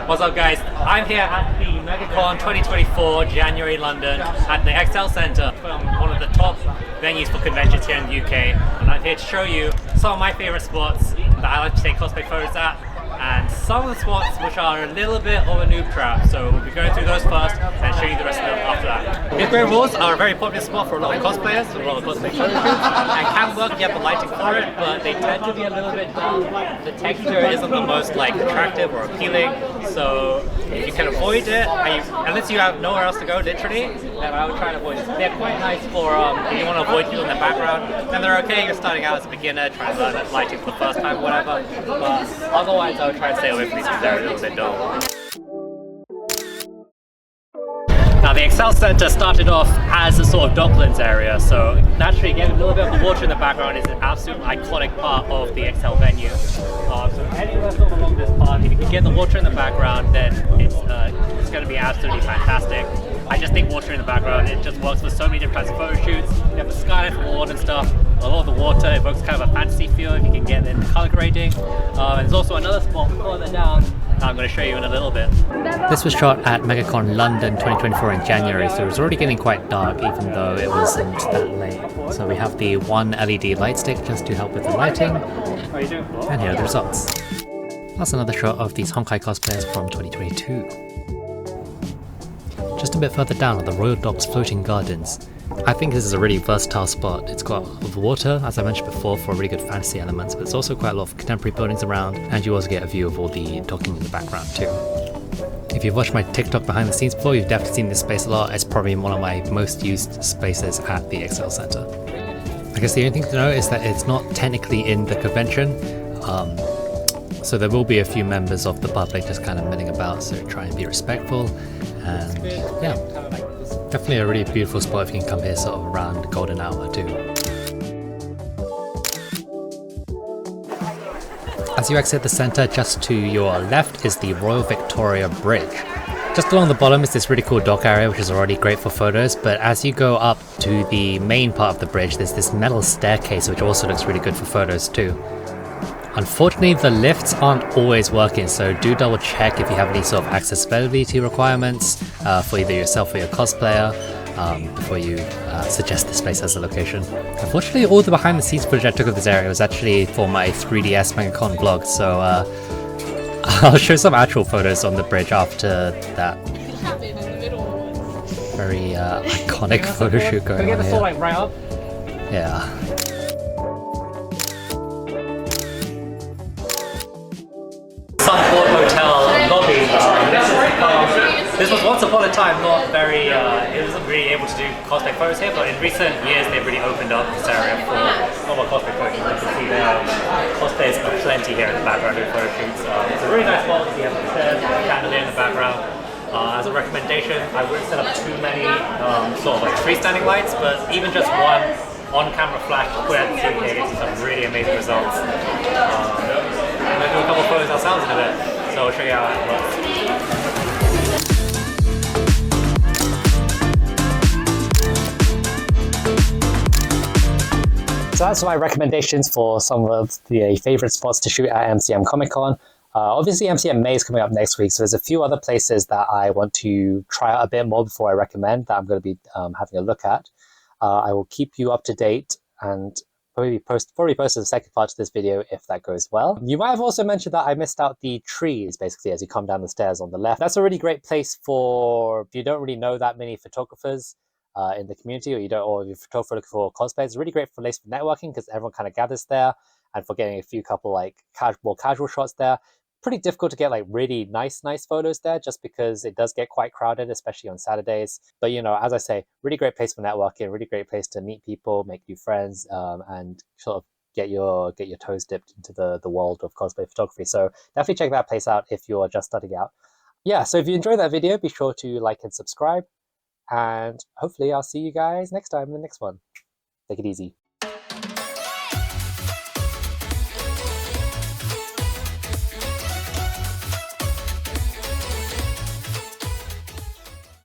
What's up guys? I'm here at the Megacon 2024 January London at the XL Centre, one of the top venues for conventions here in the UK, and I'm here to show you some of my favourite spots that I like to take cosplay photos at, and some of the spots which are a little bit of a noob trap, so we'll be going through those first and show you the rest of them after that. Big Grey Walls are a very popular spot for a lot of cosplayers, a lot of cosplay photo shoots, and can work if you have the lighting for it, but they tend to be a little bit dull. The texture isn't the most attractive or appealing, so if you can avoid it, unless you have nowhere else to go literally, then I would try and avoid it. They're quite nice for if you want to avoid people in the background, then they're okay, you're starting out as a beginner, trying to learn lighting for the first time, whatever, but otherwise I would try and stay away from these because they're a little bit dull. Now the XL Centre started off as a sort of Docklands area, so naturally getting a little bit of the water in the background is an absolute iconic part of the XL venue. So anywhere sort of along this path, if you can get the water in the background, then it's going to be absolutely fantastic. I just think water in the background, it just works with so many different types of photo shoots. You have the skyline from wall and stuff. A lot of the water evokes kind of a fantasy feel if you can get in the color grading. And there's also another spot further down that I'm going to show you in a little bit. This was shot at Megacon London 2024 in January, so it was already getting quite dark even though it wasn't that late. So we have the one LED light stick just to help with the lighting, and here are the results. That's another shot of these Honkai cosplayers from 2022. Just a bit further down are the Royal Docks Floating Gardens. I think this is a really versatile spot. It's got a lot of water, as I mentioned before, for really good fantasy elements, but it's also quite a lot of contemporary buildings around, and you also get a view of all the docking in the background too. If you've watched my TikTok behind the scenes before, you've definitely seen this space a lot. It's probably one of my most used spaces at the XL Centre. I guess the only thing to know is that it's not technically in the convention, so there will be a few members of the public just kind of milling about, so try and be respectful. And yeah, definitely a really beautiful spot if you can come here sort of around golden hour too. As you exit the centre, just to your left is the Royal Victoria Bridge. Just along the bottom is this really cool dock area which is already great for photos, but as you go up to the main part of the bridge there's this metal staircase which also looks really good for photos too. Unfortunately, the lifts aren't always working, so do double check if you have any sort of accessibility requirements for either yourself or your cosplayer before you suggest this place as a location. Unfortunately, all the behind the scenes footage I took of this area was actually for my 3DS Megacon vlog, so I'll show some actual photos on the bridge after that very iconic photo shoot going on here. Right up? Yeah. Sunport Hotel lobby. This was once upon a time not very, it wasn't really able to do cosplay photos here, but in recent years they've really opened up this area for normal cosplay photos. You can see there are cosplayers are plenty here in the background doing photo shoots. It's a really nice spot. You have the stairs, the chandelier in the background. As a recommendation, I wouldn't set up too many sort of freestanding lights, but even just one on-camera flash to put at the scene here gets you some really amazing results. I'm going to do a couple of photos ourselves in a bit, so I'll show you how it looks. So that's my recommendations for some of the favourite spots to shoot at MCM Comic Con. Obviously MCM May is coming up next week, so there's a few other places that I want to try out a bit more before I recommend that I'm going to be having a look at. I will keep you up to date and probably post the second part of this video if that goes well. You might have also mentioned that I missed out the trees basically as you come down the stairs on the left. That's a really great place for if you don't really know that many photographers in the community, or or if you're a photographer looking for cosplay. It's a really great place for networking because everyone kind of gathers there, and for getting a few couple more casual shots there. Pretty difficult to get really nice photos there just because it does get quite crowded, especially on Saturdays. But as I say, really great place for networking, really great place to meet people, make new friends, and sort of get your toes dipped into the world of cosplay photography. So definitely check that place out if you're just starting out. Yeah, so if you enjoyed that video, be sure to like and subscribe, and hopefully I'll see you guys next time in the next one. Take it easy.